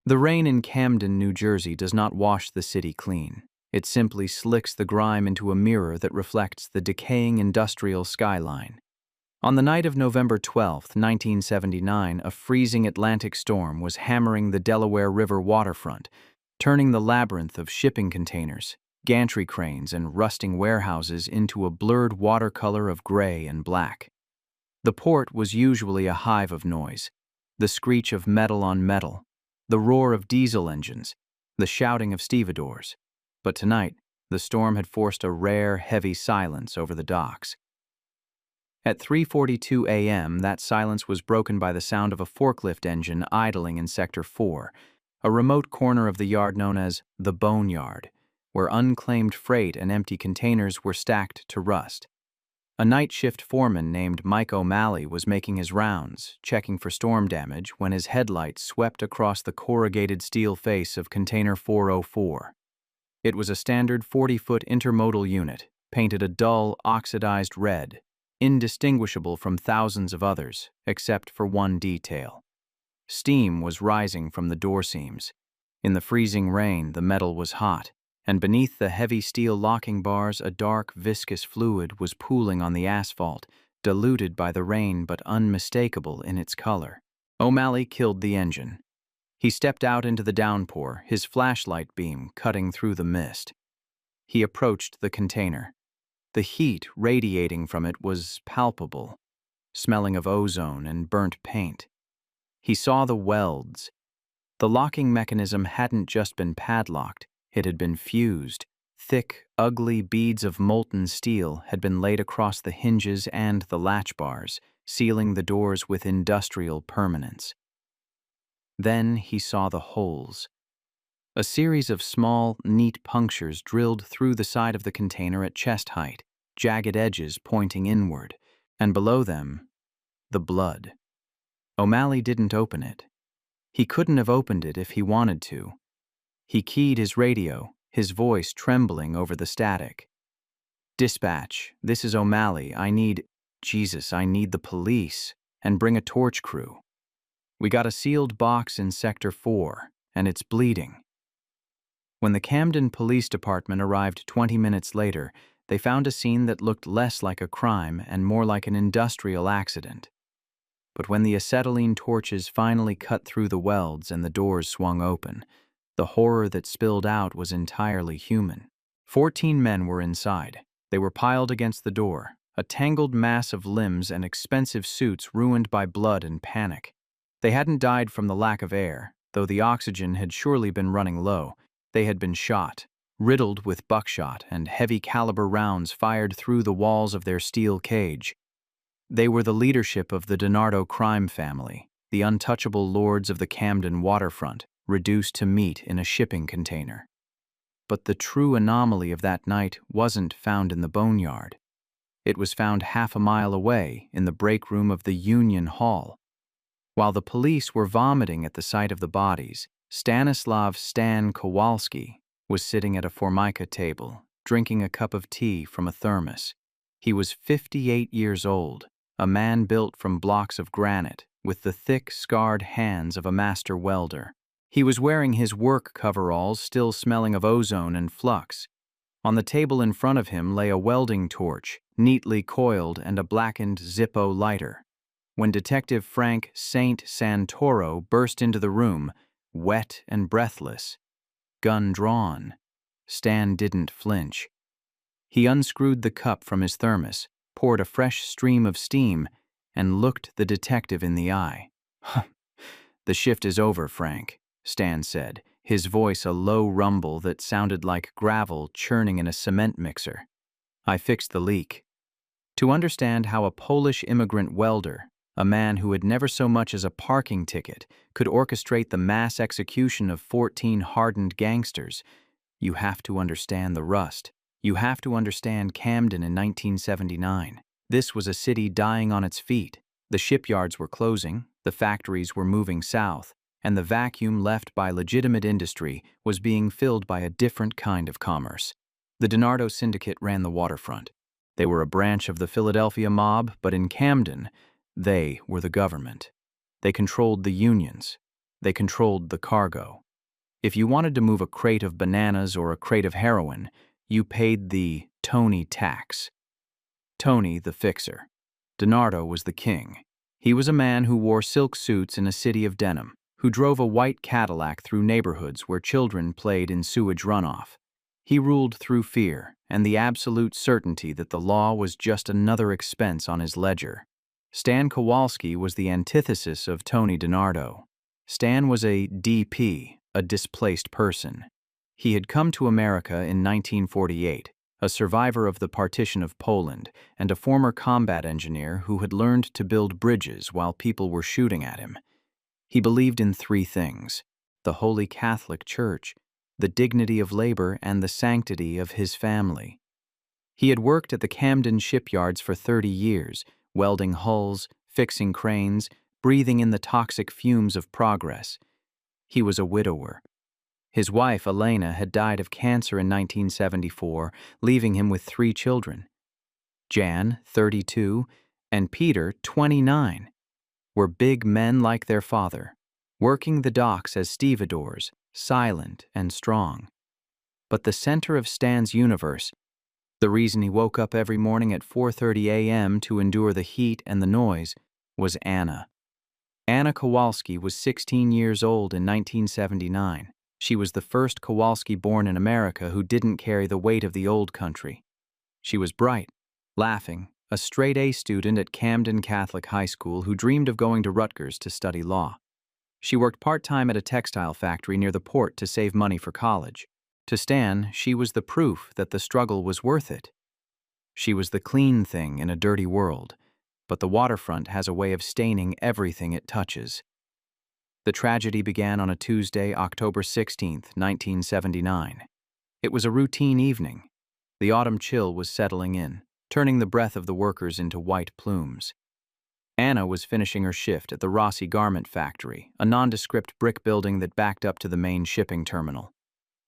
The rain in Camden, New Jersey does not wash the city clean. It simply slicks the grime into a mirror that reflects the decaying industrial skyline. On the night of November 12, 1979, a freezing Atlantic storm was hammering the Delaware River waterfront, turning the labyrinth of shipping containers, gantry cranes, and rusting warehouses into a blurred watercolor of gray and black. The port was usually a hive of noise, the screech of metal on metal, the roar of diesel engines, the shouting of stevedores. But tonight, the storm had forced a rare, heavy silence over the docks. At 3:42 a.m., that silence was broken by the sound of a forklift engine idling in Sector 4, a remote corner of the yard known as the Boneyard, where unclaimed freight and empty containers were stacked to rust. A night shift foreman named Mike O'Malley was making his rounds, checking for storm damage, when his headlights swept across the corrugated steel face of Container 404. It was a standard 40-foot intermodal unit, painted a dull, oxidized red, indistinguishable from thousands of others, except for one detail. Steam was rising from the door seams. In the freezing rain, the metal was hot, and beneath the heavy steel locking bars, a dark, viscous fluid was pooling on the asphalt, diluted by the rain but unmistakable in its color. O'Malley killed the engine. He stepped out into the downpour, his flashlight beam cutting through the mist. He approached the container. The heat radiating from it was palpable, smelling of ozone and burnt paint. He saw the welds. The locking mechanism hadn't just been padlocked, it had been fused. Thick, ugly beads of molten steel had been laid across the hinges and the latch bars, sealing the doors with industrial permanence. Then he saw the holes. A series of small, neat punctures drilled through the side of the container at chest height, jagged edges pointing inward, and below them, the blood. O'Malley didn't open it. He couldn't have opened it if he wanted to. He keyed his radio, his voice trembling over the static. "Dispatch, this is O'Malley. I need the police, and bring a torch crew. We got a sealed box in Sector 4, and it's bleeding." When the Camden Police Department arrived 20 minutes later, they found a scene that looked less like a crime and more like an industrial accident. But when the acetylene torches finally cut through the welds and the doors swung open, the horror that spilled out was entirely human. 14 men were inside. They were piled against the door, a tangled mass of limbs and expensive suits ruined by blood and panic. They hadn't died from the lack of air, though the oxygen had surely been running low. They had been shot, riddled with buckshot and heavy-caliber rounds fired through the walls of their steel cage. They were the leadership of the DiNardo crime family, the untouchable lords of the Camden waterfront, reduced to meat in a shipping container. But the true anomaly of that night wasn't found in the boneyard. It was found half a mile away in the break room of the Union Hall. While the police were vomiting at the sight of the bodies, Stanislav Stan Kowalski was sitting at a Formica table, drinking a cup of tea from a thermos. He was 58 years old, a man built from blocks of granite, with the thick, scarred hands of a master welder. He was wearing his work coveralls, still smelling of ozone and flux. On the table in front of him lay a welding torch, neatly coiled, and a blackened Zippo lighter. When Detective Frank St. Santoro burst into the room, wet and breathless, gun drawn, Stan didn't flinch. He unscrewed the cup from his thermos, poured a fresh stream of steam, and looked the detective in the eye. "The shift is over, Frank," Stan said, his voice a low rumble that sounded like gravel churning in a cement mixer. "I fixed the leak." To understand how a Polish immigrant welder, a man who had never so much as a parking ticket, could orchestrate the mass execution of 14 hardened gangsters, you have to understand the rust. You have to understand Camden in 1979. This was a city dying on its feet. The shipyards were closing, the factories were moving south, and the vacuum left by legitimate industry was being filled by a different kind of commerce. The DiNardo Syndicate ran the waterfront. They were a branch of the Philadelphia mob, but in Camden, they were the government. They controlled the unions. They controlled the cargo. If you wanted to move a crate of bananas or a crate of heroin, you paid the Tony tax. Tony, the fixer. DiNardo was the king. He was a man who wore silk suits in a city of denim, who drove a white Cadillac through neighborhoods where children played in sewage runoff. He ruled through fear and the absolute certainty that the law was just another expense on his ledger. Stan Kowalski was the antithesis of Tony DiNardo. Stan was a DP, a displaced person. He had come to America in 1948, a survivor of the partition of Poland and a former combat engineer who had learned to build bridges while people were shooting at him. He believed in three things: the Holy Catholic Church, the dignity of labor, and the sanctity of his family. He had worked at the Camden shipyards for 30 years, welding hulls, fixing cranes, breathing in the toxic fumes of progress. He was a widower. His wife, Elena, had died of cancer in 1974, leaving him with 3 children. Jan, 32, and Peter, 29, were big men like their father, working the docks as stevedores, silent and strong. But the center of Stan's universe, the reason he woke up every morning at 4:30 a.m. to endure the heat and the noise, was Anna. Anna Kowalski was 16 years old in 1979. She was the first Kowalski born in America who didn't carry the weight of the old country. She was bright, laughing, a straight-A student at Camden Catholic High School who dreamed of going to Rutgers to study law. She worked part-time at a textile factory near the port to save money for college. To Stan, she was the proof that the struggle was worth it. She was the clean thing in a dirty world, but the waterfront has a way of staining everything it touches. The tragedy began on a Tuesday, October 16, 1979. It was a routine evening. The autumn chill was settling in, turning the breath of the workers into white plumes. Anna was finishing her shift at the Rossi Garment Factory, a nondescript brick building that backed up to the main shipping terminal.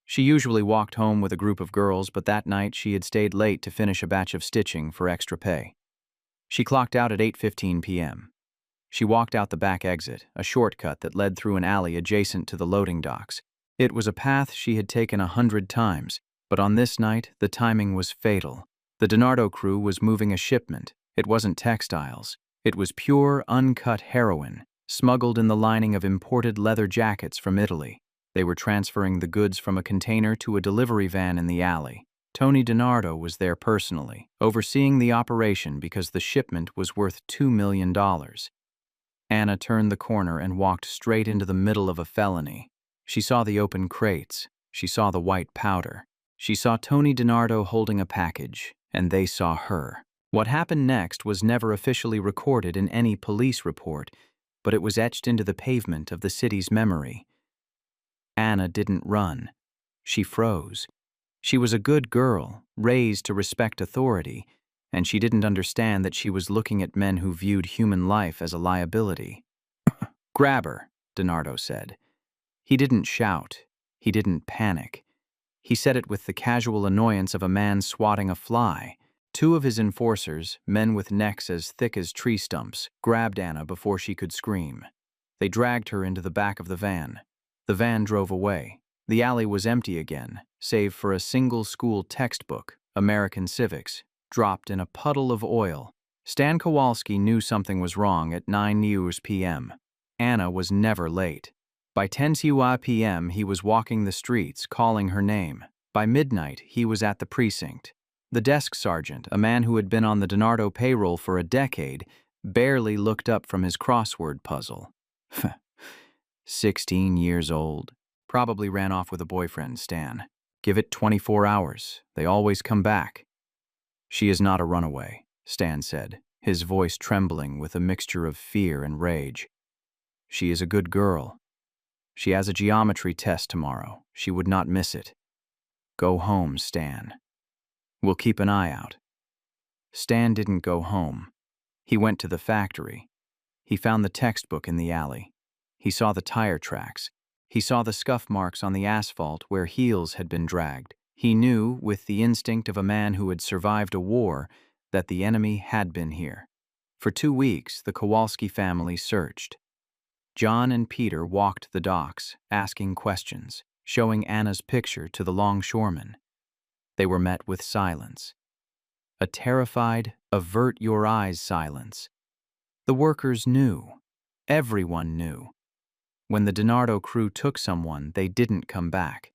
She usually walked home with a group of girls, but that night she had stayed late to finish a batch of stitching for extra pay. She clocked out at 8:15 p.m. She walked out the back exit, a shortcut that led through an alley adjacent to the loading docks. It was a path she had taken 100 times, but on this night, the timing was fatal. The DiNardo crew was moving a shipment. It wasn't textiles. It was pure, uncut heroin, smuggled in the lining of imported leather jackets from Italy. They were transferring the goods from a container to a delivery van in the alley. Tony DiNardo was there personally, overseeing the operation because the shipment was worth $2 million. Anna turned the corner and walked straight into the middle of a felony. She saw the open crates. She saw the white powder. She saw Tony DiNardo holding a package, and they saw her. What happened next was never officially recorded in any police report, but it was etched into the pavement of the city's memory. Anna didn't run. She froze. She was a good girl, raised to respect authority, and she didn't understand that she was looking at men who viewed human life as a liability. "Grab her," DiNardo said. He didn't shout. He didn't panic. He said it with the casual annoyance of a man swatting a fly. 2 of his enforcers, men with necks as thick as tree stumps, grabbed Anna before she could scream. They dragged her into the back of the van. The van drove away. The alley was empty again, save for a single school textbook, American Civics, dropped in a puddle of oil. Stan Kowalski knew something was wrong at 9 p.m. Anna was never late. By 10 p.m. he was walking the streets, calling her name. By midnight, he was at the precinct. The desk sergeant, a man who had been on the DiNardo payroll for a decade, barely looked up from his crossword puzzle. 16 years old. Probably ran off with a boyfriend, Stan. Give it 24 hours. They always come back. She is not a runaway, Stan said, his voice trembling with a mixture of fear and rage. She is a good girl. She has a geometry test tomorrow. She would not miss it. Go home, Stan. We'll keep an eye out. Stan didn't go home. He went to the factory. He found the textbook in the alley. He saw the tire tracks. He saw the scuff marks on the asphalt where heels had been dragged. He knew, with the instinct of a man who had survived a war, that the enemy had been here. For 2 weeks, the Kowalski family searched. John and Peter walked the docks, asking questions, showing Anna's picture to the longshoremen. They were met with silence. A terrified, avert-your-eyes silence. The workers knew. Everyone knew. When the DiNardo crew took someone, they didn't come back.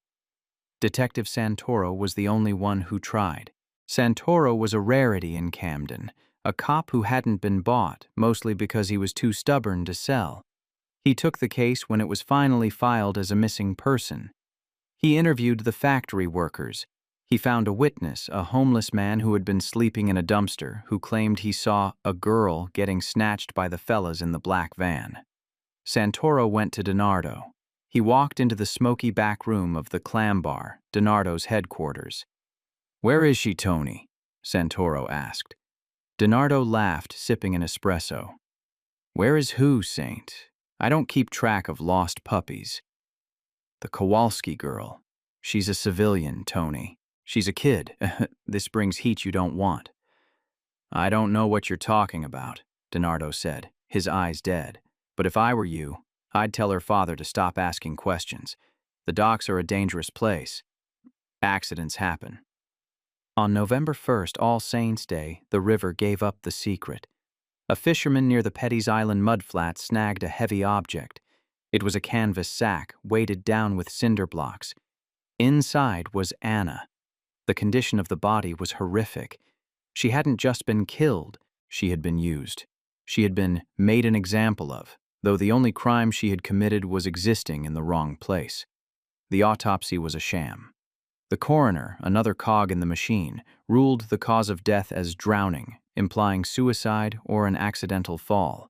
Detective Santoro was the only one who tried. Santoro was a rarity in Camden, a cop who hadn't been bought, mostly because he was too stubborn to sell. He took the case when it was finally filed as a missing person. He interviewed the factory workers. He found a witness, a homeless man who had been sleeping in a dumpster, who claimed he saw a girl getting snatched by the fellas in the black van. Santoro went to DiNardo. He walked into the smoky back room of the Clam Bar, DiNardo's headquarters. "Where is she, Tony?" Santoro asked. DiNardo laughed, sipping an espresso. "Where is who, Saint? I don't keep track of lost puppies." "The Kowalski girl. She's a civilian, Tony. She's a kid. This brings heat you don't want." "I don't know what you're talking about," DiNardo said, his eyes dead. "But if I were you, I'd tell her father to stop asking questions. The docks are a dangerous place. Accidents happen." On November 1st, All Saints' Day, the river gave up the secret. A fisherman near the Petty's Island mudflat snagged a heavy object. It was a canvas sack, weighted down with cinder blocks. Inside was Anna. The condition of the body was horrific. She hadn't just been killed, she had been used. She had been made an example of, though the only crime she had committed was existing in the wrong place. The autopsy was a sham. The coroner, another cog in the machine, ruled the cause of death as drowning, implying suicide or an accidental fall.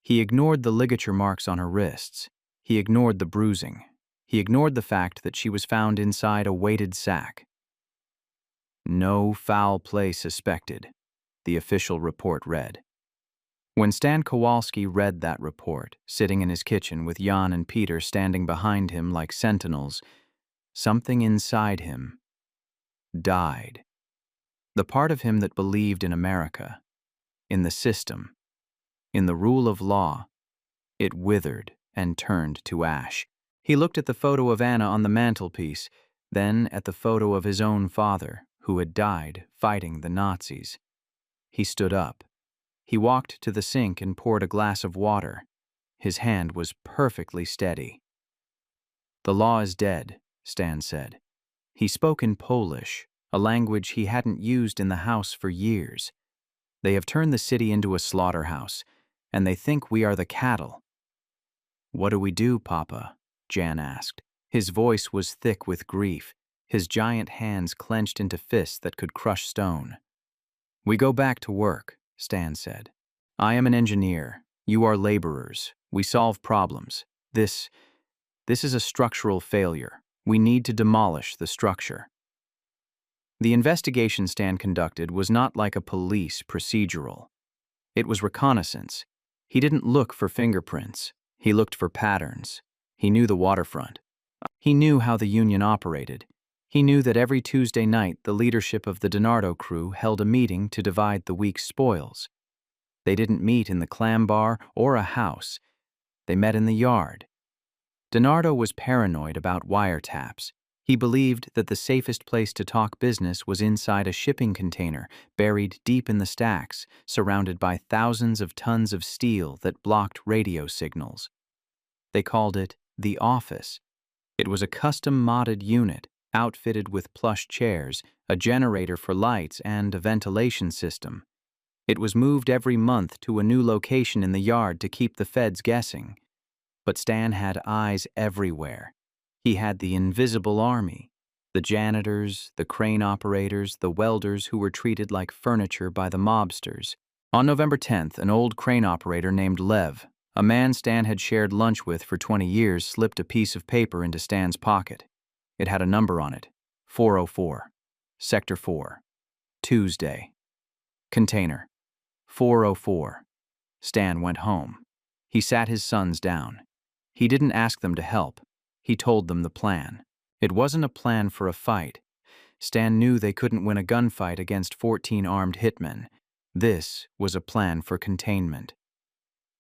He ignored the ligature marks on her wrists. He ignored the bruising. He ignored the fact that she was found inside a weighted sack. "No foul play suspected," the official report read. When Stan Kowalski read that report, sitting in his kitchen with Jan and Peter standing behind him like sentinels, something inside him died. The part of him that believed in America, in the system, in the rule of law, it withered and turned to ash. He looked at the photo of Anna on the mantelpiece, then at the photo of his own father, who had died fighting the Nazis. He stood up. He walked to the sink and poured a glass of water. His hand was perfectly steady. "The law is dead," Stan said. He spoke in Polish, a language he hadn't used in the house for years. "They have turned the city into a slaughterhouse, and they think we are the cattle." "What do we do, Papa?" Jan asked. His voice was thick with grief, his giant hands clenched into fists that could crush stone. "We go back to work," Stan said. "I am an engineer. You are laborers. We solve problems. This is a structural failure. We need to demolish the structure." The investigation Stan conducted was not like a police procedural. It was reconnaissance. He didn't look for fingerprints. He looked for patterns. He knew the waterfront. He knew how the union operated. He knew that every Tuesday night the leadership of the DiNardo crew held a meeting to divide the week's spoils. They didn't meet in the Clam Bar or a house. They met in the yard. DiNardo was paranoid about wiretaps. He believed that the safest place to talk business was inside a shipping container, buried deep in the stacks, surrounded by thousands of tons of steel that blocked radio signals. They called it the office. It was a custom-modded unit, outfitted with plush chairs, a generator for lights, and a ventilation system. It was moved every month to a new location in the yard to keep the feds guessing. But Stan had eyes everywhere. He had the invisible army, the janitors, the crane operators, the welders who were treated like furniture by the mobsters. On November 10th, an old crane operator named Lev, a man Stan had shared lunch with for 20 years, slipped a piece of paper into Stan's pocket. It had a number on it, 404, Sector 4, Tuesday. Container, 404. Stan went home. He sat his sons down. He didn't ask them to help. He told them the plan. It wasn't a plan for a fight. Stan knew they couldn't win a gunfight against 14 armed hitmen. This was a plan for containment.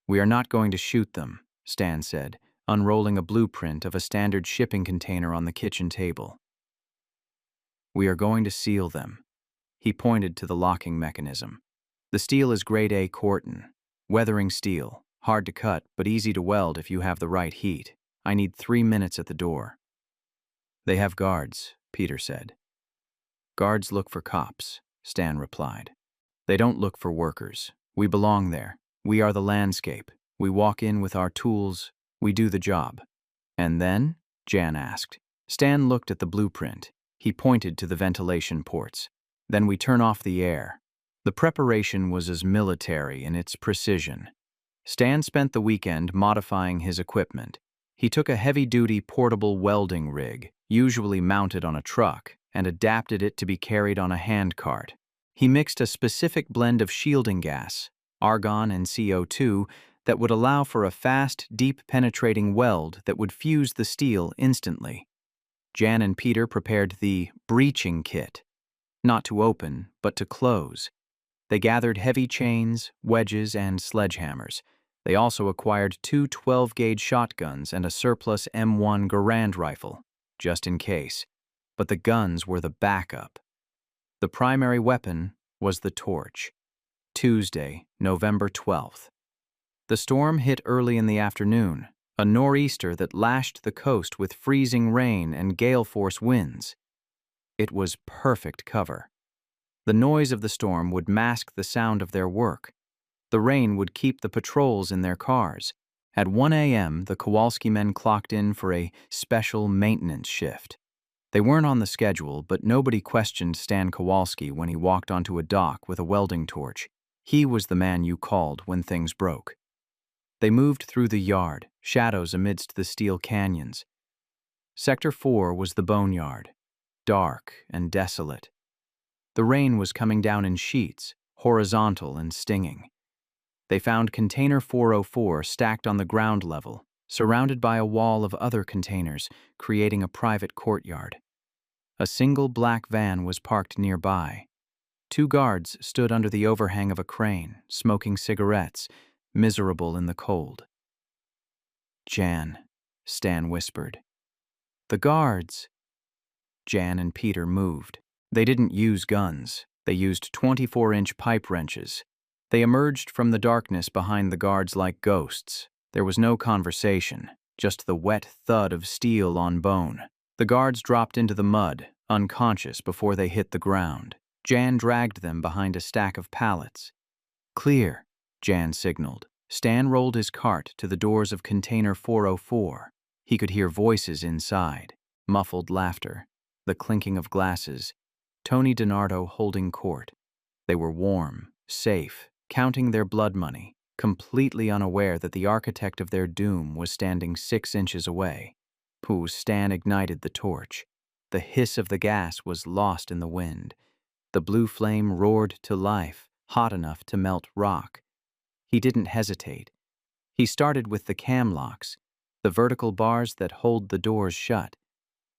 "We are not going to shoot them," Stan said, unrolling a blueprint of a standard shipping container on the kitchen table. We are going to seal them. He pointed to the locking mechanism. The steel is grade A Corten, weathering steel, hard to cut but easy to weld if you have the right heat. I need 3 minutes at the door. They have guards, Peter said. Guards look for cops, Stan replied. They don't look for workers. We belong there. We are the landscape. We walk in with our tools. We do the job. And then? Jan asked. Stan looked at the blueprint. He pointed to the ventilation ports. Then we turn off the air. The preparation was as military in its precision. Stan spent the weekend modifying his equipment. He took a heavy-duty portable welding rig, usually mounted on a truck, and adapted it to be carried on a handcart. He mixed a specific blend of shielding gas, argon and CO2, that would allow for a fast, deep-penetrating weld that would fuse the steel instantly. Jan and Peter prepared the breaching kit, not to open, but to close. They gathered heavy chains, wedges, and sledgehammers. They also acquired 2 12-gauge shotguns and a surplus M1 Garand rifle, just in case. But the guns were the backup. The primary weapon was the torch. Tuesday, November 12th. The storm hit early in the afternoon, a nor'easter that lashed the coast with freezing rain and gale-force winds. It was perfect cover. The noise of the storm would mask the sound of their work. The rain would keep the patrols in their cars. At 1 a.m., the Kowalski men clocked in for a special maintenance shift. They weren't on the schedule, but nobody questioned Stan Kowalski when he walked onto a dock with a welding torch. He was the man you called when things broke. They moved through the yard, shadows amidst the steel canyons. Sector 4 was the boneyard, dark and desolate. The rain was coming down in sheets, horizontal and stinging. They found Container 404 stacked on the ground level, surrounded by a wall of other containers, creating a private courtyard. A single black van was parked nearby. 2 guards stood under the overhang of a crane, smoking cigarettes, miserable in the cold. Jan, Stan whispered. The guards. Jan and Peter moved. They didn't use guns. They used 24-inch pipe wrenches. They emerged from the darkness behind the guards like ghosts. There was no conversation, just the wet thud of steel on bone. The guards dropped into the mud, unconscious before they hit the ground. Jan dragged them behind a stack of pallets. Clear, Jan signaled. Stan rolled his cart to the doors of Container 404. He could hear voices inside, muffled laughter, the clinking of glasses. Tony DiNardo holding court. They were warm, safe, counting their blood money, completely unaware that the architect of their doom was standing 6 inches away. Stan ignited the torch. The hiss of the gas was lost in the wind. The blue flame roared to life, hot enough to melt rock. He didn't hesitate. He started with the cam locks, the vertical bars that hold the doors shut.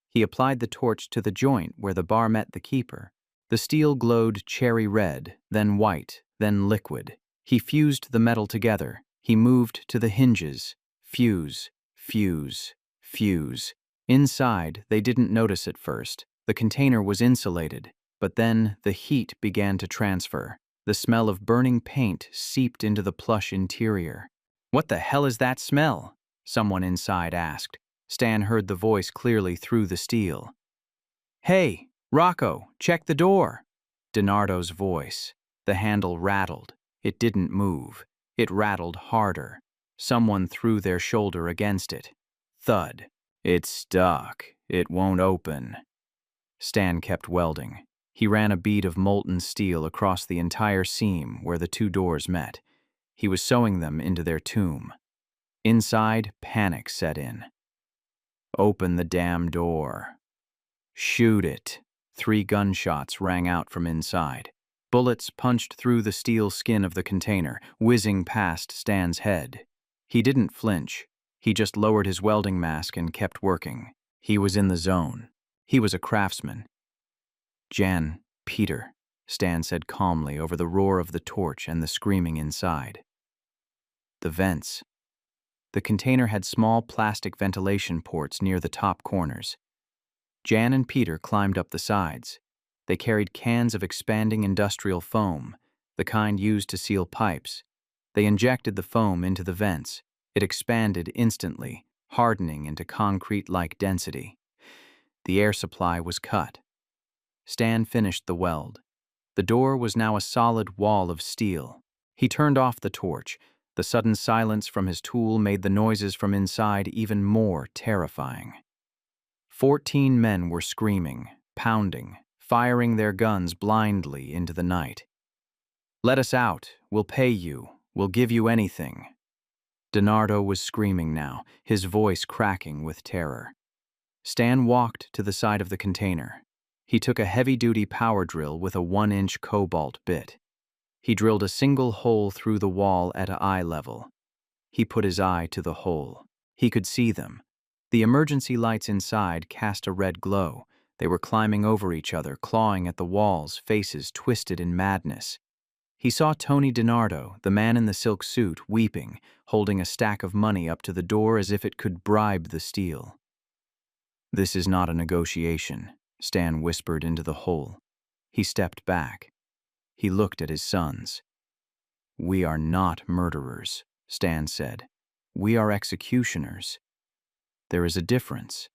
He applied the torch to the joint where the bar met the keeper. The steel glowed cherry red, then white, then liquid. He fused the metal together. He moved to the hinges. Fuse, fuse, fuse. Inside, they didn't notice at first. The container was insulated, but then the heat began to transfer. The smell of burning paint seeped into the plush interior. "What the hell is that smell?" someone inside asked. Stan heard the voice clearly through the steel. "Hey, Rocco, check the door." DiNardo's voice. The handle rattled. It didn't move. It rattled harder. Someone threw their shoulder against it. Thud. "It's stuck. It won't open." Stan kept welding. He ran a bead of molten steel across the entire seam where the 2 doors met. He was sewing them into their tomb. Inside, panic set in. "Open the damn door." "Shoot it." 3 gunshots rang out from inside. Bullets punched through the steel skin of the container, whizzing past Stan's head. He didn't flinch. He just lowered his welding mask and kept working. He was in the zone. He was a craftsman. "Jan, Peter," Stan said calmly over the roar of the torch and the screaming inside. "The vents." The container had small plastic ventilation ports near the top corners. Jan and Peter climbed up the sides. They carried cans of expanding industrial foam, the kind used to seal pipes. They injected the foam into the vents. It expanded instantly, hardening into concrete-like density. The air supply was cut. Stan finished the weld. The door was now a solid wall of steel. He turned off the torch. The sudden silence from his tool made the noises from inside even more terrifying. 14 men were screaming, pounding, firing their guns blindly into the night. "Let us out. We'll pay you. We'll give you anything." DiNardo was screaming now, his voice cracking with terror. Stan walked to the side of the container. He took a heavy-duty power drill with a 1-inch cobalt bit. He drilled a single hole through the wall at eye level. He put his eye to the hole. He could see them. The emergency lights inside cast a red glow. They were climbing over each other, clawing at the walls, faces twisted in madness. He saw Tony DiNardo, the man in the silk suit, weeping, holding a stack of money up to the door as if it could bribe the steel. "This is not a negotiation," Stan whispered into the hole. He stepped back. He looked at his sons. "We are not murderers," Stan said. "We are executioners. There is a difference."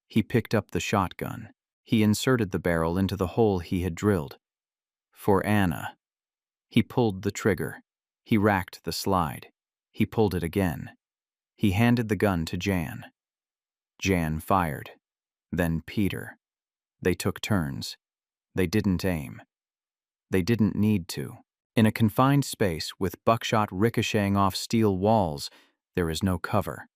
He picked up the shotgun. He inserted the barrel into the hole he had drilled. "For Anna." He pulled the trigger. He racked the slide. He pulled it again. He handed the gun to Jan. Jan fired. Then Peter. They took turns. They didn't aim. They didn't need to. In a confined space with buckshot ricocheting off steel walls, there is no cover.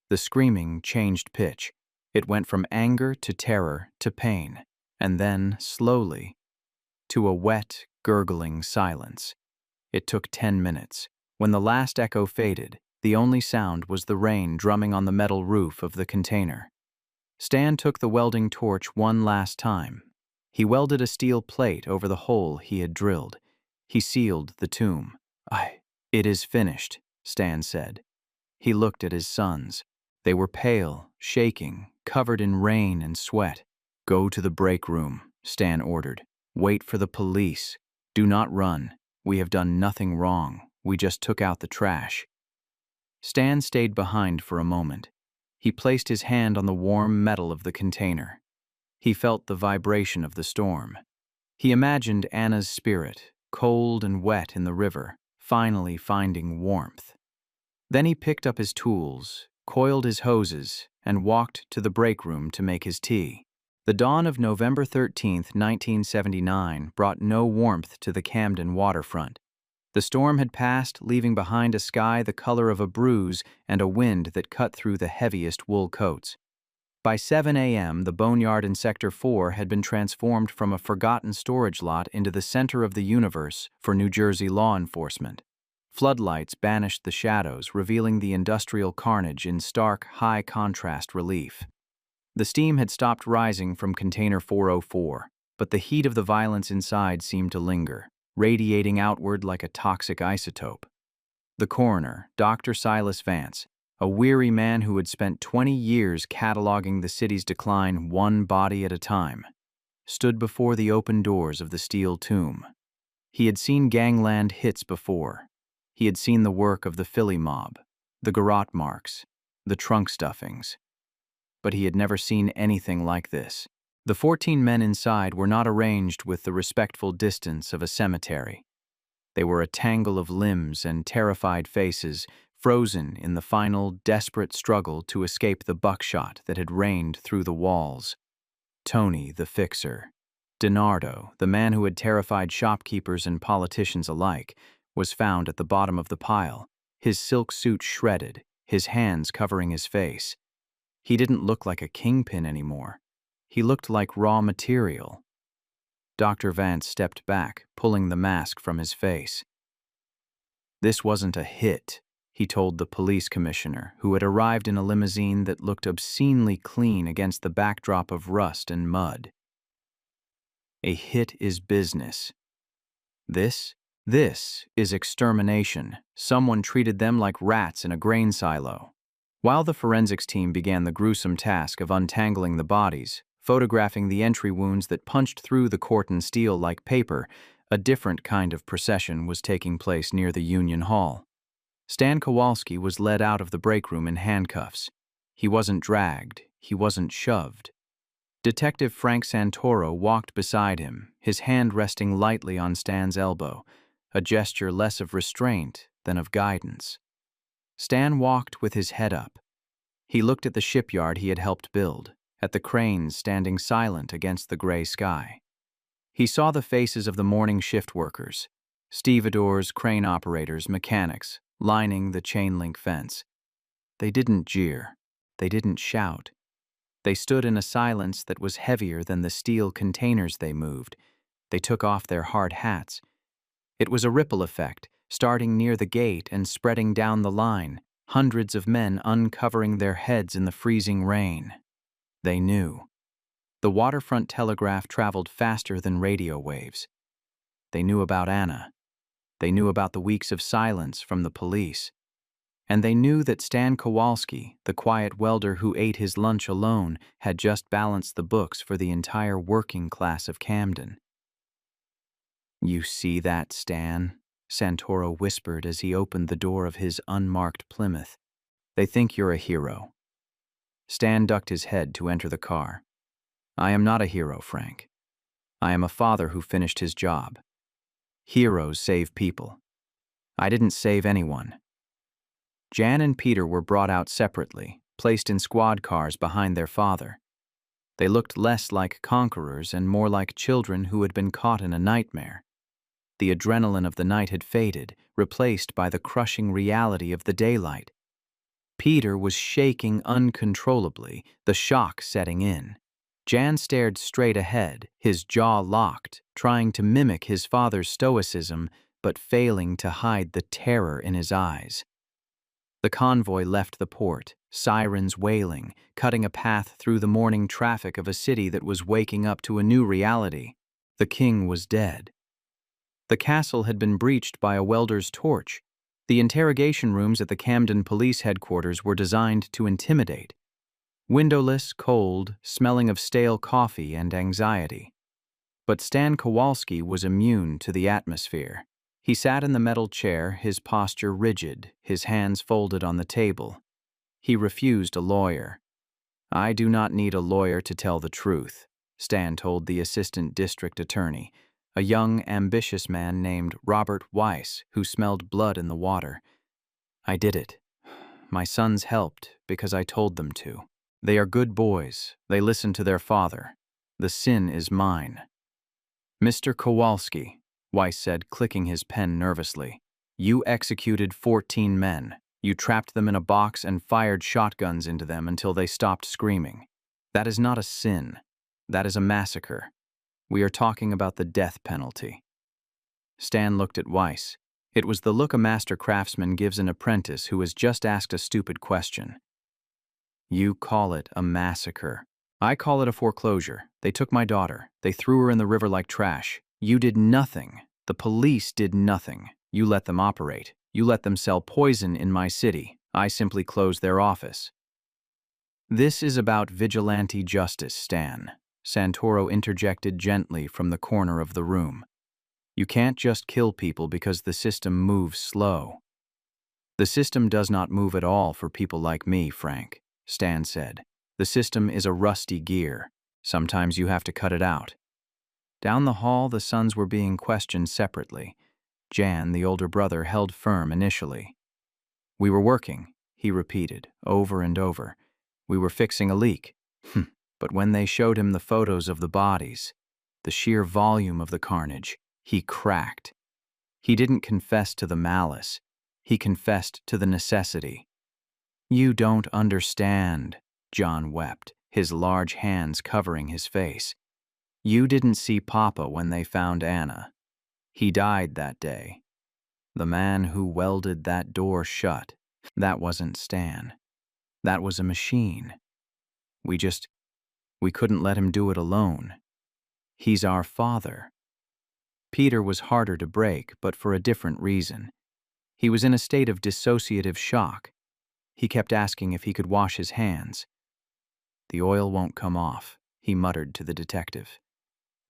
The screaming changed pitch. It went from anger to terror to pain, and then, slowly, to a wet, gurgling silence. It took 10 minutes. When the last echo faded, the only sound was the rain drumming on the metal roof of the container. Stan took the welding torch one last time. He welded a steel plate over the hole he had drilled. He sealed the tomb. "It is finished," Stan said. He looked at his sons. They were pale, shaking, covered in rain and sweat. "Go to the break room," Stan ordered. "Wait for the police. Do not run. We have done nothing wrong. We just took out the trash." Stan stayed behind for a moment. He placed his hand on the warm metal of the container. He felt the vibration of the storm. He imagined Anna's spirit, cold and wet in the river, finally finding warmth. Then he picked up his tools, coiled his hoses, and walked to the break room to make his tea. The dawn of November 13th, 1979, brought no warmth to the Camden waterfront. The storm had passed, leaving behind a sky the color of a bruise and a wind that cut through the heaviest wool coats. By 7 a.m., the boneyard in Sector 4 had been transformed from a forgotten storage lot into the center of the universe for New Jersey law enforcement. Floodlights banished the shadows, revealing the industrial carnage in stark, high-contrast relief. The steam had stopped rising from Container 404, but the heat of the violence inside seemed to linger, radiating outward like a toxic isotope. The coroner, Dr. Silas Vance, a weary man who had spent 20 years cataloging the city's decline one body at a time, stood before the open doors of the steel tomb. He had seen gangland hits before. He had seen the work of the Philly mob, the garrote marks, the trunk stuffings. But he had never seen anything like this. The 14 men inside were not arranged with the respectful distance of a cemetery. They were a tangle of limbs and terrified faces, frozen in the final, desperate struggle to escape the buckshot that had rained through the walls. Tony, the fixer. DiNardo, the man who had terrified shopkeepers and politicians alike, was found at the bottom of the pile, his silk suit shredded, his hands covering his face. He didn't look like a kingpin anymore. He looked like raw material. Dr. Vance stepped back, pulling the mask from his face. "This wasn't a hit," he told the police commissioner, who had arrived in a limousine that looked obscenely clean against the backdrop of rust and mud. "A hit is business. This This is extermination. Someone treated them like rats in a grain silo. While the forensics team began the gruesome task of untangling the bodies, photographing the entry wounds that punched through the corten steel like paper, a different kind of procession was taking place near the Union Hall. Stan Kowalski was led out of the break room in handcuffs. He wasn't dragged, he wasn't shoved. Detective Frank Santoro walked beside him, his hand resting lightly on Stan's elbow, a gesture less of restraint than of guidance. Stan walked with his head up. He looked at the shipyard he had helped build, at the cranes standing silent against the gray sky. He saw the faces of the morning shift workers, stevedores, crane operators, mechanics, lining the chain-link fence. They didn't jeer. They didn't shout. They stood in a silence that was heavier than the steel containers they moved. They took off their hard hats. It was a ripple effect, starting near the gate and spreading down the line, hundreds of men uncovering their heads in the freezing rain. They knew. The waterfront telegraph traveled faster than radio waves. They knew about Anna. They knew about the weeks of silence from the police. And they knew that Stan Kowalski, the quiet welder who ate his lunch alone, had just balanced the books for the entire working class of Camden. "You see that, Stan?" Santoro whispered as he opened the door of his unmarked Plymouth. "They think you're a hero." Stan ducked his head to enter the car. "I am not a hero, Frank. I am a father who finished his job. Heroes save people. I didn't save anyone." Jan and Peter were brought out separately, placed in squad cars behind their father. They looked less like conquerors and more like children who had been caught in a nightmare. The adrenaline of the night had faded, replaced by the crushing reality of the daylight. Peter was shaking uncontrollably, the shock setting in. Jan stared straight ahead, his jaw locked, trying to mimic his father's stoicism, but failing to hide the terror in his eyes. The convoy left the port, sirens wailing, cutting a path through the morning traffic of a city that was waking up to a new reality. The king was dead. The castle had been breached by a welder's torch. The interrogation rooms at the Camden Police Headquarters were designed to intimidate. Windowless, cold, smelling of stale coffee and anxiety. But Stan Kowalski was immune to the atmosphere. He sat in the metal chair, his posture rigid, his hands folded on the table. He refused a lawyer. "I do not need a lawyer to tell the truth," Stan told the assistant district attorney, a young, ambitious man named Robert Weiss, who smelled blood in the water. "I did it. My sons helped because I told them to. They are good boys. They listen to their father. The sin is mine." "Mr. Kowalski," Weiss said, clicking his pen nervously, "you executed 14 men. You trapped them in a box and fired shotguns into them until they stopped screaming. That is not a sin. That is a massacre. We are talking about the death penalty." Stan looked at Weiss. It was the look a master craftsman gives an apprentice who has just asked a stupid question. "You call it a massacre. I call it a foreclosure. They took my daughter. They threw her in the river like trash. You did nothing. The police did nothing. You let them operate. You let them sell poison in my city. I simply closed their office." "This is about vigilante justice, Stan," Santoro interjected gently from the corner of the room. "You can't just kill people because the system moves slow." "The system does not move at all for people like me, Frank," Stan said. "The system is a rusty gear. Sometimes you have to cut it out." Down the hall, the sons were being questioned separately. Jan, the older brother, held firm initially. "We were working," he repeated, over and over. "We were fixing a leak." But when they showed him the photos of the bodies, the sheer volume of the carnage, he cracked. He didn't confess to the malice. He confessed to the necessity. "You don't understand," John wept, his large hands covering his face. "You didn't see Papa when they found Anna. He died that day. The man who welded that door shut, that wasn't Stan. That was a machine. We couldn't let him do it alone. He's our father." Peter was harder to break, but for a different reason. He was in a state of dissociative shock. He kept asking if he could wash his hands. "The oil won't come off," he muttered to the detective.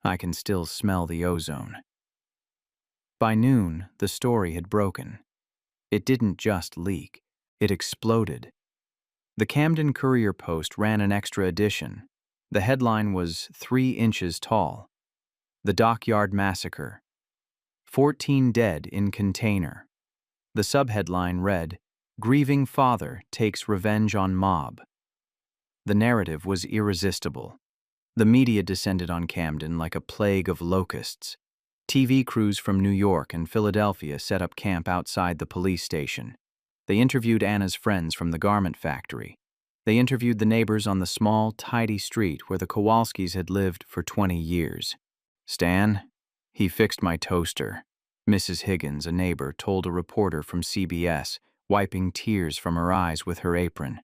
"I can still smell the ozone." By noon, the story had broken. It didn't just leak, it exploded. The Camden Courier-Post ran an extra edition. The headline was 3 inches tall. "The Dockyard Massacre. 14 dead in container." The subheadline read, "Grieving Father Takes Revenge on Mob." The narrative was irresistible. The media descended on Camden like a plague of locusts. TV crews from New York and Philadelphia set up camp outside the police station. They interviewed Anna's friends from the garment factory. They interviewed the neighbors on the small, tidy street where the Kowalskis had lived for 20 years. "Stan, he fixed my toaster," Mrs. Higgins, a neighbor, told a reporter from CBS, wiping tears from her eyes with her apron.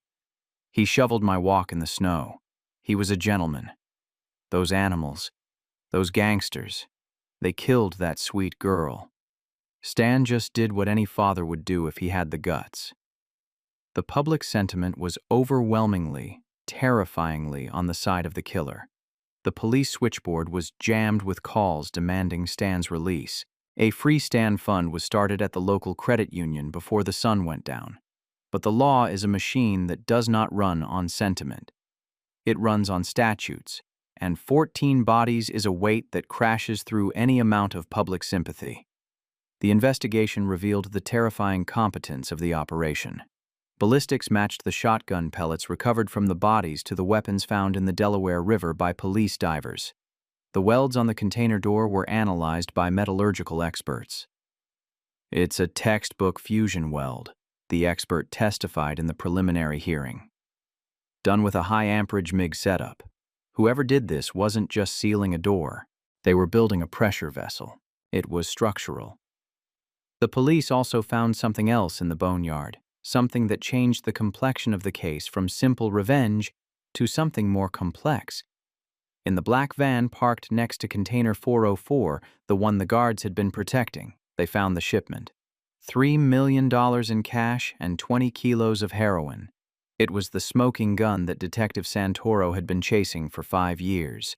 "He shoveled my walk in the snow. He was a gentleman. Those animals, those gangsters, they killed that sweet girl. Stan just did what any father would do if he had the guts." The public sentiment was overwhelmingly, terrifyingly on the side of the killer. The police switchboard was jammed with calls demanding Stan's release. A free Stan fund was started at the local credit union before the sun went down. But the law is a machine that does not run on sentiment. It runs on statutes, and 14 bodies is a weight that crashes through any amount of public sympathy. The investigation revealed the terrifying competence of the operation. Ballistics matched the shotgun pellets recovered from the bodies to the weapons found in the Delaware River by police divers. The welds on the container door were analyzed by metallurgical experts. "It's a textbook fusion weld," the expert testified in the preliminary hearing. "Done with a high-amperage MIG setup. Whoever did this wasn't just sealing a door. They were building a pressure vessel. It was structural." The police also found something else in the boneyard, something that changed the complexion of the case from simple revenge to something more complex. In the black van parked next to container 404, the one the guards had been protecting, they found the shipment. $3 million in cash and 20 kilos of heroin. It was the smoking gun that Detective Santoro had been chasing for 5 years.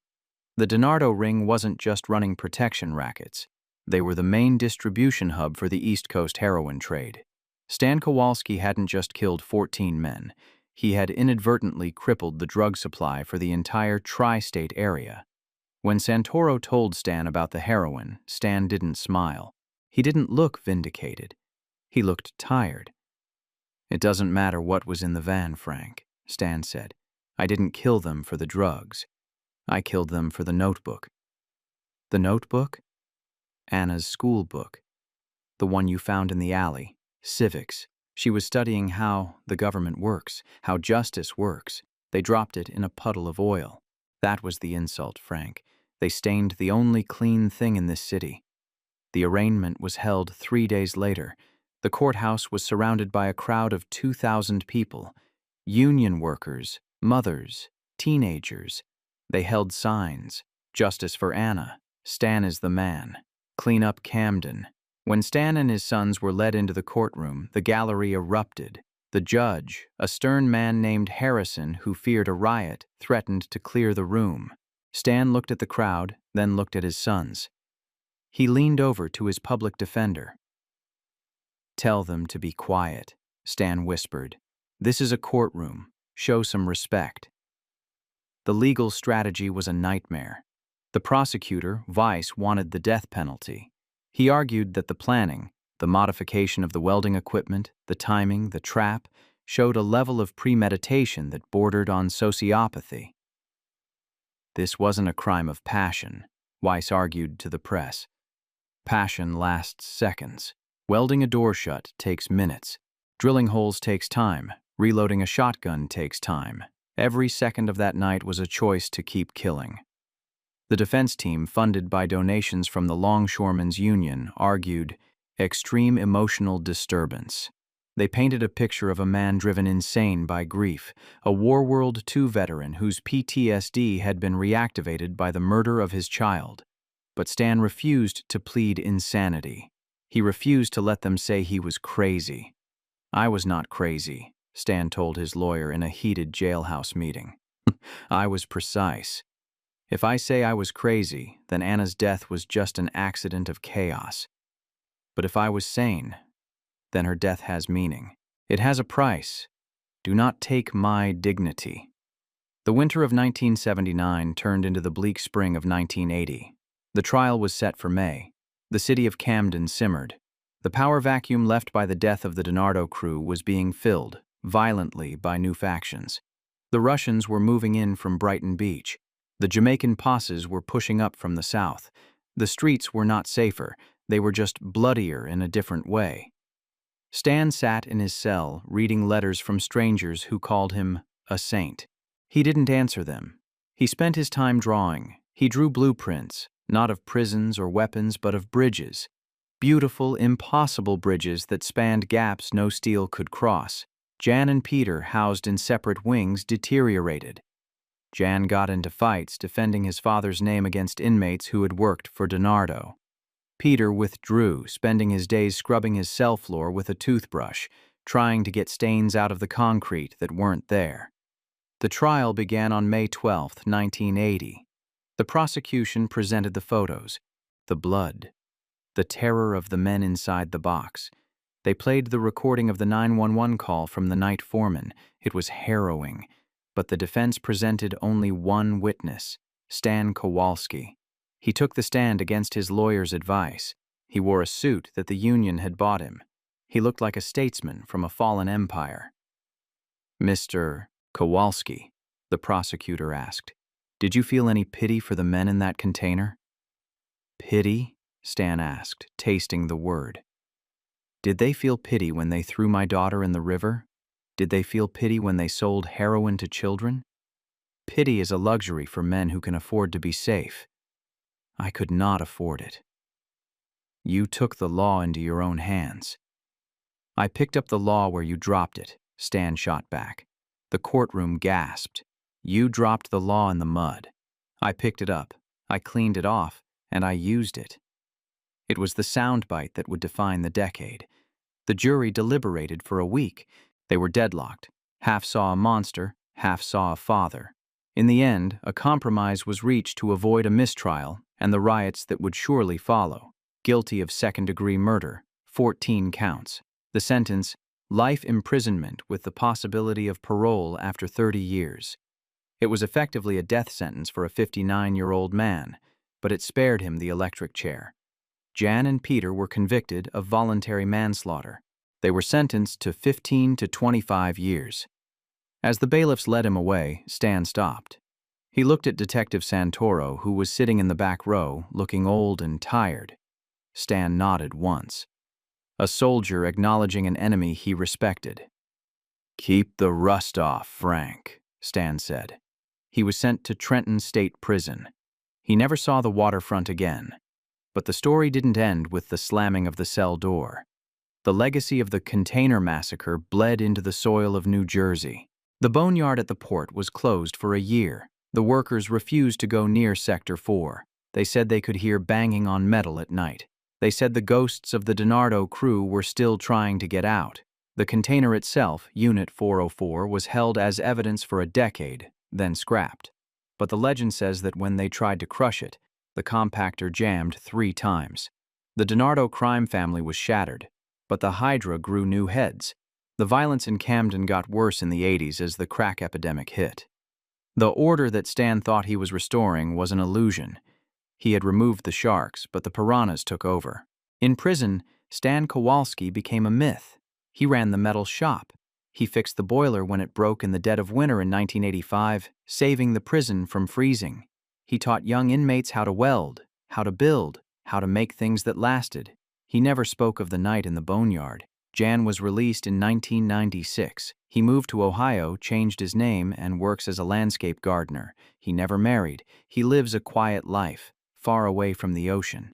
The DiNardo ring wasn't just running protection rackets. They were the main distribution hub for the East Coast heroin trade. Stan Kowalski hadn't just killed 14 men. He had inadvertently crippled the drug supply for the entire tri-state area. When Santoro told Stan about the heroin, Stan didn't smile. He didn't look vindicated. He looked tired. "It doesn't matter what was in the van, Frank," Stan said. "I didn't kill them for the drugs. I killed them for the notebook." "The notebook?" "Anna's school book. The one you found in the alley. Civics. She was studying how the government works, how justice works. They dropped it in a puddle of oil. That was the insult, Frank. They stained the only clean thing in this city." The arraignment was held 3 days later. The courthouse was surrounded by a crowd of 2,000 people. Union workers, mothers, teenagers. They held signs. "Justice for Anna. Stan is the man. Clean up Camden." When Stan and his sons were led into the courtroom, the gallery erupted. The judge, a stern man named Harrison who feared a riot, threatened to clear the room. Stan looked at the crowd, then looked at his sons. He leaned over to his public defender. "Tell them to be quiet," Stan whispered. "This is a courtroom. Show some respect." The legal strategy was a nightmare. The prosecutor, Weiss, wanted the death penalty. He argued that the planning, the modification of the welding equipment, the timing, the trap, showed a level of premeditation that bordered on sociopathy. "This wasn't a crime of passion," Weiss argued to the press. "Passion lasts seconds. Welding a door shut takes minutes. Drilling holes takes time. Reloading a shotgun takes time. Every second of that night was a choice to keep killing." The defense team, funded by donations from the Longshoremen's Union, argued extreme emotional disturbance. They painted a picture of a man driven insane by grief, a World War II veteran whose PTSD had been reactivated by the murder of his child. But Stan refused to plead insanity. He refused to let them say he was crazy. "I was not crazy," Stan told his lawyer in a heated jailhouse meeting. "I was precise. If I say I was crazy, then Anna's death was just an accident of chaos. But if I was sane, then her death has meaning. It has a price. Do not take my dignity." The winter of 1979 turned into the bleak spring of 1980. The trial was set for May. The city of Camden simmered. The power vacuum left by the death of the DiNardo crew was being filled, violently, by new factions. The Russians were moving in from Brighton Beach. The Jamaican posses were pushing up from the south. The streets were not safer, they were just bloodier in a different way. Stan sat in his cell, reading letters from strangers who called him a saint. He didn't answer them. He spent his time drawing. He drew blueprints, not of prisons or weapons, but of bridges. Beautiful, impossible bridges that spanned gaps no steel could cross. Jan and Peter, housed in separate wings, deteriorated. Jan got into fights defending his father's name against inmates who had worked for DiNardo. Peter withdrew, spending his days scrubbing his cell floor with a toothbrush, trying to get stains out of the concrete that weren't there. The trial began on May 12, 1980. The prosecution presented the photos, the blood, the terror of the men inside the box. They played the recording of the 911 call from the night foreman. It was harrowing. But the defense presented only one witness, Stan Kowalski. He took the stand against his lawyer's advice. He wore a suit that the union had bought him. He looked like a statesman from a fallen empire. "Mr. Kowalski," the prosecutor asked, "did you feel any pity for the men in that container?" "Pity?" Stan asked, tasting the word. "Did they feel pity when they threw my daughter in the river? Did they feel pity when they sold heroin to children? Pity is a luxury for men who can afford to be safe. I could not afford it." "You took the law into your own hands." "I picked up the law where you dropped it," Stan shot back. The courtroom gasped. "You dropped the law in the mud. I picked it up, I cleaned it off, and I used it." It was the soundbite that would define the decade. The jury deliberated for a week. They were deadlocked. Half saw a monster, half saw a father. In the end, a compromise was reached to avoid a mistrial and the riots that would surely follow. Guilty of second-degree murder, 14 counts. The sentence, life imprisonment with the possibility of parole after 30 years. It was effectively a death sentence for a 59-year-old man, but it spared him the electric chair. Jan and Peter were convicted of voluntary manslaughter. They were sentenced to 15 to 25 years. As the bailiffs led him away, Stan stopped. He looked at Detective Santoro, who was sitting in the back row, looking old and tired. Stan nodded once. A soldier acknowledging an enemy he respected. "Keep the rust off, Frank," Stan said. He was sent to Trenton State Prison. He never saw the waterfront again. But the story didn't end with the slamming of the cell door. The legacy of the container massacre bled into the soil of New Jersey. The boneyard at the port was closed for a year. The workers refused to go near Sector 4. They said they could hear banging on metal at night. They said the ghosts of the DiNardo crew were still trying to get out. The container itself, Unit 404, was held as evidence for a decade, then scrapped. But the legend says that when they tried to crush it, the compactor jammed 3 times. The DiNardo crime family was shattered, but the Hydra grew new heads. The violence in Camden got worse in the 80s as the crack epidemic hit. The order that Stan thought he was restoring was an illusion. He had removed the sharks, but the piranhas took over. In prison, Stan Kowalski became a myth. He ran the metal shop. He fixed the boiler when it broke in the dead of winter in 1985, saving the prison from freezing. He taught young inmates how to weld, how to build, how to make things that lasted. He never spoke of the night in the boneyard. Jan was released in 1996. He moved to Ohio, changed his name, and works as a landscape gardener. He never married. He lives a quiet life, far away from the ocean.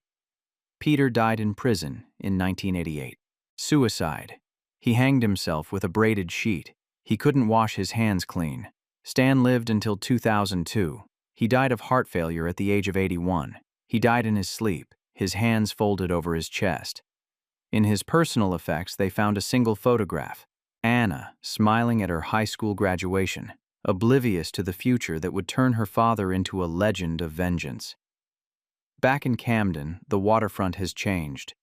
Peter died in prison in 1988. Suicide. He hanged himself with a braided sheet. He couldn't wash his hands clean. Stan lived until 2002. He died of heart failure at the age of 81. He died in his sleep, his hands folded over his chest. In his personal effects, they found a single photograph, Anna smiling at her high school graduation, oblivious to the future that would turn her father into a legend of vengeance. Back in Camden, the waterfront has changed.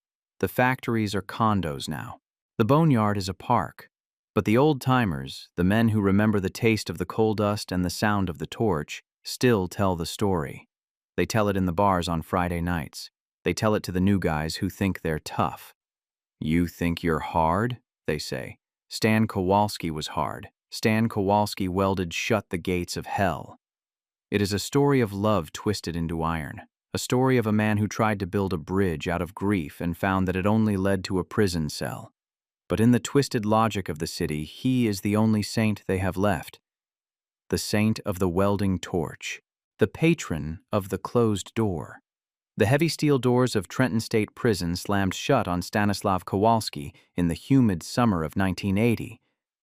The factories are condos now. The boneyard is a park. But the old-timers, the men who remember the taste of the coal dust and the sound of the torch, still tell the story. They tell it in the bars on Friday nights. They tell it to the new guys who think they're tough. "You think you're hard?" they say. Stan Kowalski was hard. Stan Kowalski welded shut the gates of hell. It is a story of love twisted into iron. A story of a man who tried to build a bridge out of grief and found that it only led to a prison cell. But in the twisted logic of the city, he is the only saint they have left. The saint of the welding torch. The patron of the closed door. The heavy steel doors of Trenton State Prison slammed shut on Stanislav Kowalski in the humid summer of 1980,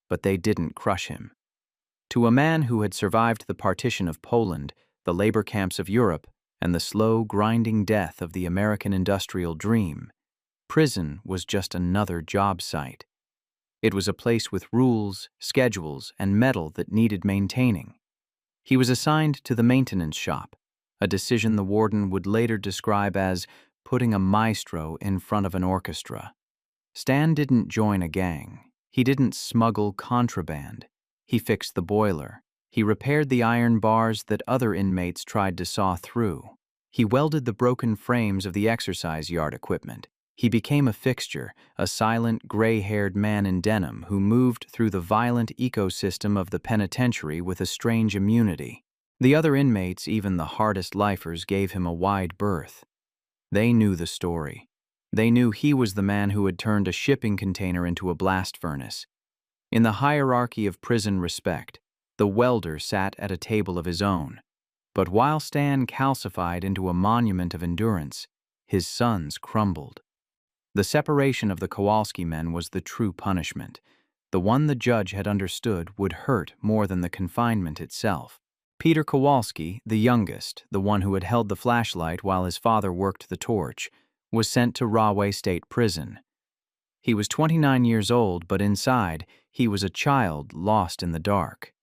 but they didn't crush him. To a man who had survived the partition of Poland, the labor camps of Europe, and the slow, grinding death of the American industrial dream, prison was just another job site. It was a place with rules, schedules, and metal that needed maintaining. He was assigned to the maintenance shop, a decision the warden would later describe as putting a maestro in front of an orchestra. Stan didn't join a gang. He didn't smuggle contraband. He fixed the boiler. He repaired the iron bars that other inmates tried to saw through. He welded the broken frames of the exercise yard equipment. He became a fixture, a silent, gray-haired man in denim who moved through the violent ecosystem of the penitentiary with a strange immunity. The other inmates, even the hardest lifers, gave him a wide berth. They knew the story. They knew he was the man who had turned a shipping container into a blast furnace. In the hierarchy of prison respect, the welder sat at a table of his own. But while Stan calcified into a monument of endurance, his sons crumbled. The separation of the Kowalski men was the true punishment. The one the judge had understood would hurt more than the confinement itself. Peter Kowalski, the youngest, the one who had held the flashlight while his father worked the torch, was sent to Rahway State Prison. He was 29 years old, but inside, he was a child lost in the dark.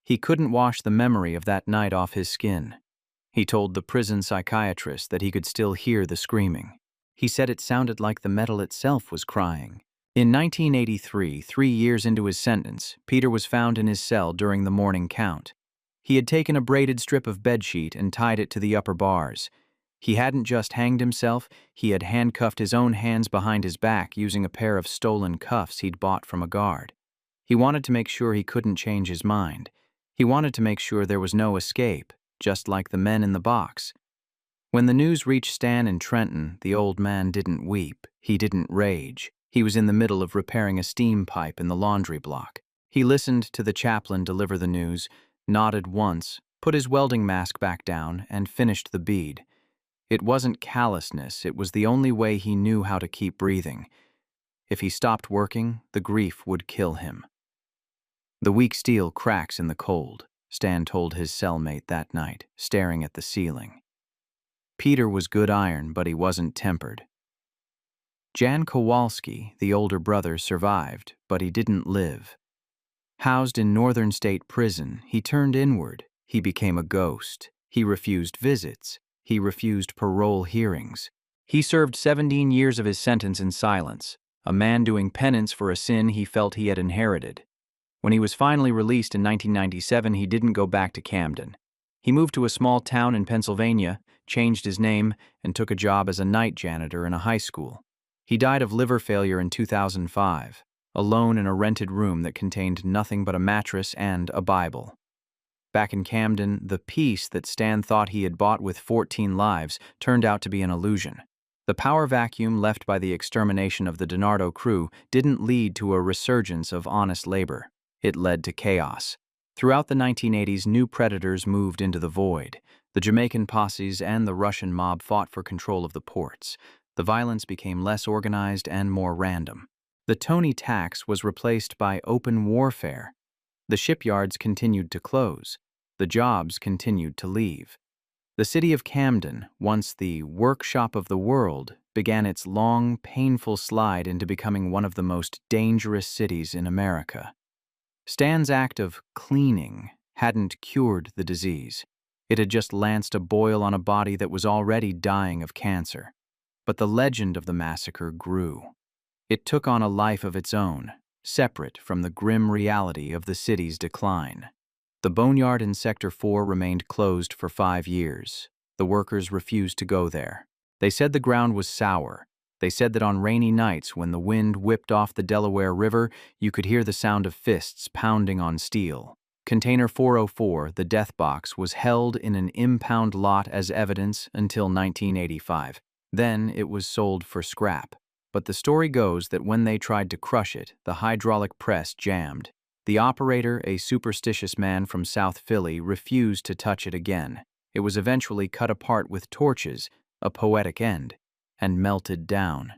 He couldn't wash the memory of that night off his skin. He told the prison psychiatrist that he could still hear the screaming. He said it sounded like the metal itself was crying. In 1983, 3 years into his sentence, Peter was found in his cell during the morning count. He had taken a braided strip of bedsheet and tied it to the upper bars. He hadn't just hanged himself, he had handcuffed his own hands behind his back using a pair of stolen cuffs he'd bought from a guard. He wanted to make sure he couldn't change his mind. He wanted to make sure there was no escape, just like the men in the box. When the news reached Stan in Trenton, the old man didn't weep. He didn't rage. He was in the middle of repairing a steam pipe in the laundry block. He listened to the chaplain deliver the news, nodded once, put his welding mask back down, and finished the bead. It wasn't callousness, it was the only way he knew how to keep breathing. If he stopped working, the grief would kill him. The weak steel cracks in the cold, Stan told his cellmate that night, staring at the ceiling. Peter was good iron, but he wasn't tempered. Jan Kowalski, the older brother, survived, but he didn't live. Housed in Northern State Prison, he turned inward. He became a ghost. He refused visits. He refused parole hearings. He served 17 years of his sentence in silence, a man doing penance for a sin he felt he had inherited. When he was finally released in 1997, he didn't go back to Camden. He moved to a small town in Pennsylvania, changed his name, and took a job as a night janitor in a high school. He died of liver failure in 2005, alone in a rented room that contained nothing but a mattress and a Bible. Back in Camden, the peace that Stan thought he had bought with 14 lives turned out to be an illusion. The power vacuum left by the extermination of the DiNardo crew didn't lead to a resurgence of honest labor. It led to chaos. Throughout the 1980s, new predators moved into the void. The Jamaican posses and the Russian mob fought for control of the ports. The violence became less organized and more random. The Tony tax was replaced by open warfare. The shipyards continued to close. The jobs continued to leave. The city of Camden, once the workshop of the world, began its long, painful slide into becoming one of the most dangerous cities in America. Stan's act of cleaning hadn't cured the disease. It had just lanced a boil on a body that was already dying of cancer. But the legend of the massacre grew. It took on a life of its own, separate from the grim reality of the city's decline. The boneyard in Sector 4 remained closed for 5 years. The workers refused to go there. They said the ground was sour. They said that on rainy nights when the wind whipped off the Delaware River, you could hear the sound of fists pounding on steel. Container 404, the death box, was held in an impound lot as evidence until 1985. Then it was sold for scrap. But the story goes that when they tried to crush it, the hydraulic press jammed. The operator, a superstitious man from South Philly, refused to touch it again. It was eventually cut apart with torches, a poetic end, and melted down.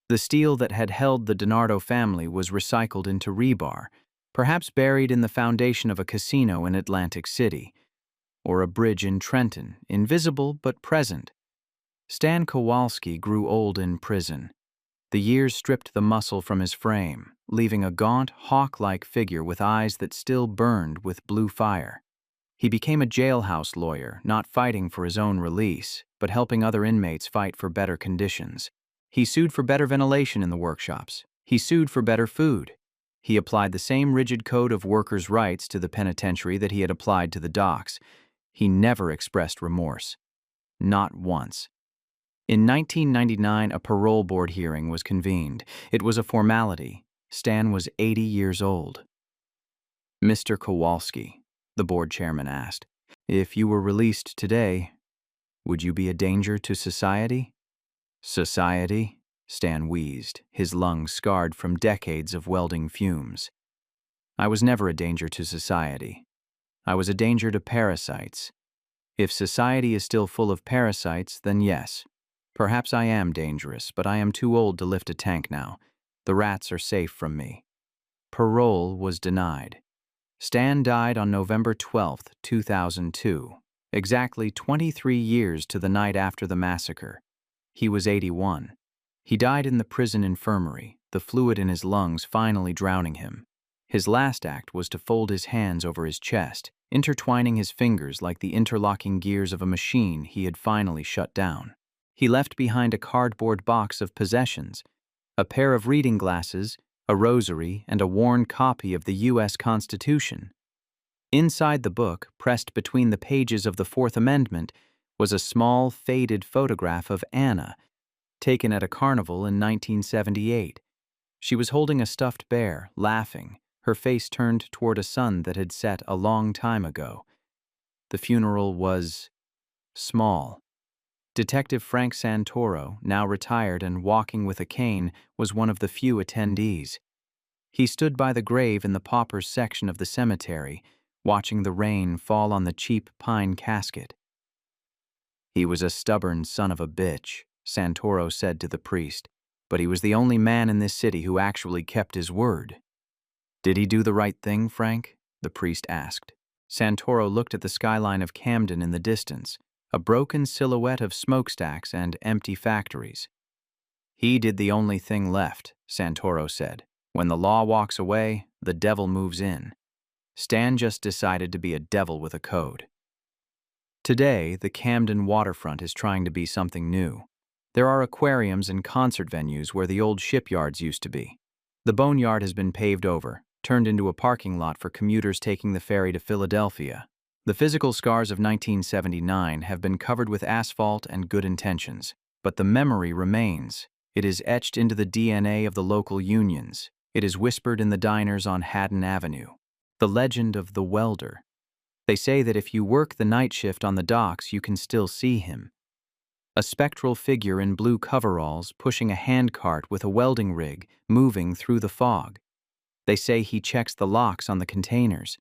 The steel that had held the DiNardo family was recycled into rebar, perhaps buried in the foundation of a casino in Atlantic City, or a bridge in Trenton, invisible but present. Stan Kowalski grew old in prison. The years stripped the muscle from his frame, leaving a gaunt, hawk-like figure with eyes that still burned with blue fire. He became a jailhouse lawyer, not fighting for his own release, but helping other inmates fight for better conditions. He sued for better ventilation in the workshops. He sued for better food. He applied the same rigid code of workers' rights to the penitentiary that he had applied to the docks. He never expressed remorse. Not once. In 1999, a parole board hearing was convened. It was a formality. Stan was 80 years old. "Mr. Kowalski," the board chairman asked, "if you were released today, would you be a danger to society?" "Society?" Stan wheezed, his lungs scarred from decades of welding fumes. "I was never a danger to society. I was a danger to parasites. If society is still full of parasites, then yes. Perhaps I am dangerous, but I am too old to lift a tank now. The rats are safe from me." Parole was denied. Stan died on November 12, 2002, exactly 23 years to the night after the massacre. He was 81. He died in the prison infirmary, the fluid in his lungs finally drowning him. His last act was to fold his hands over his chest, intertwining his fingers like the interlocking gears of a machine he had finally shut down. He left behind a cardboard box of possessions, a pair of reading glasses, a rosary, and a worn copy of the U.S. Constitution. Inside the book, pressed between the pages of the Fourth Amendment, was a small, faded photograph of Anna, taken at a carnival in 1978. She was holding a stuffed bear, laughing, her face turned toward a sun that had set a long time ago. The funeral was small. Detective Frank Santoro, now retired and walking with a cane, was one of the few attendees. He stood by the grave in the paupers section of the cemetery, watching the rain fall on the cheap pine casket. "He was a stubborn son of a bitch," Santoro said to the priest, "but he was the only man in this city who actually kept his word." "Did he do the right thing, Frank?" the priest asked. Santoro looked at the skyline of Camden in the distance, a broken silhouette of smokestacks and empty factories. "He did the only thing left," Santoro said. "When the law walks away, the devil moves in. Stan just decided to be a devil with a code." Today, the Camden waterfront is trying to be something new. There are aquariums and concert venues where the old shipyards used to be. The boneyard has been paved over, turned into a parking lot for commuters taking the ferry to Philadelphia. The physical scars of 1979 have been covered with asphalt and good intentions, but the memory remains. It is etched into the DNA of the local unions. It is whispered in the diners on Haddon Avenue. The legend of the welder. They say that if you work the night shift on the docks, you can still see him. A spectral figure in blue coveralls pushing a handcart with a welding rig moving through the fog. They say he checks the locks on the containers.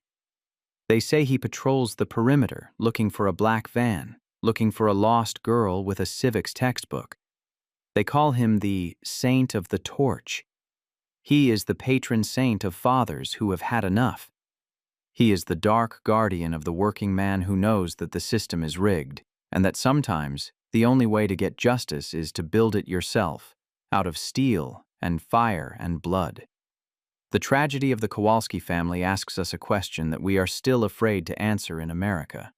They say he patrols the perimeter, looking for a black van, looking for a lost girl with a civics textbook. They call him the Saint of the Torch. He is the patron saint of fathers who have had enough. He is the dark guardian of the working man who knows that the system is rigged. and that sometimes the only way to get justice is to build it yourself, out of steel and fire and blood. The tragedy of the Kowalski family asks us a question that we are still afraid to answer in America.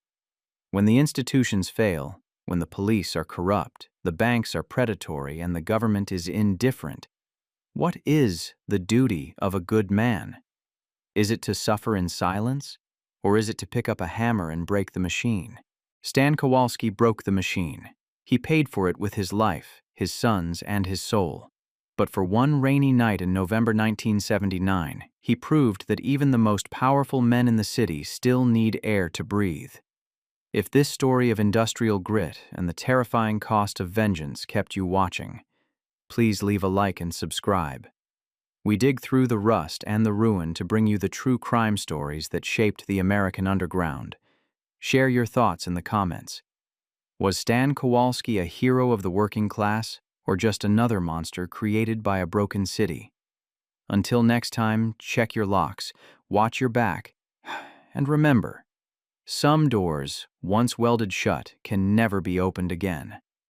When the institutions fail, when the police are corrupt, the banks are predatory, and the government is indifferent, what is the duty of a good man? Is it to suffer in silence, or is it to pick up a hammer and break the machine? Stan Kowalski broke the machine. He paid for it with his life, his sons, and his soul. But for one rainy night in November 1979, he proved that even the most powerful men in the city still need air to breathe. If this story of industrial grit and the terrifying cost of vengeance kept you watching, please leave a like and subscribe. We dig through the rust and the ruin to bring you the true crime stories that shaped the American underground. Share your thoughts in the comments. Was Stan Kowalski a hero of the working class, or just another monster created by a broken city? Until next time, check your locks, watch your back, and remember, some doors, once welded shut, can never be opened again.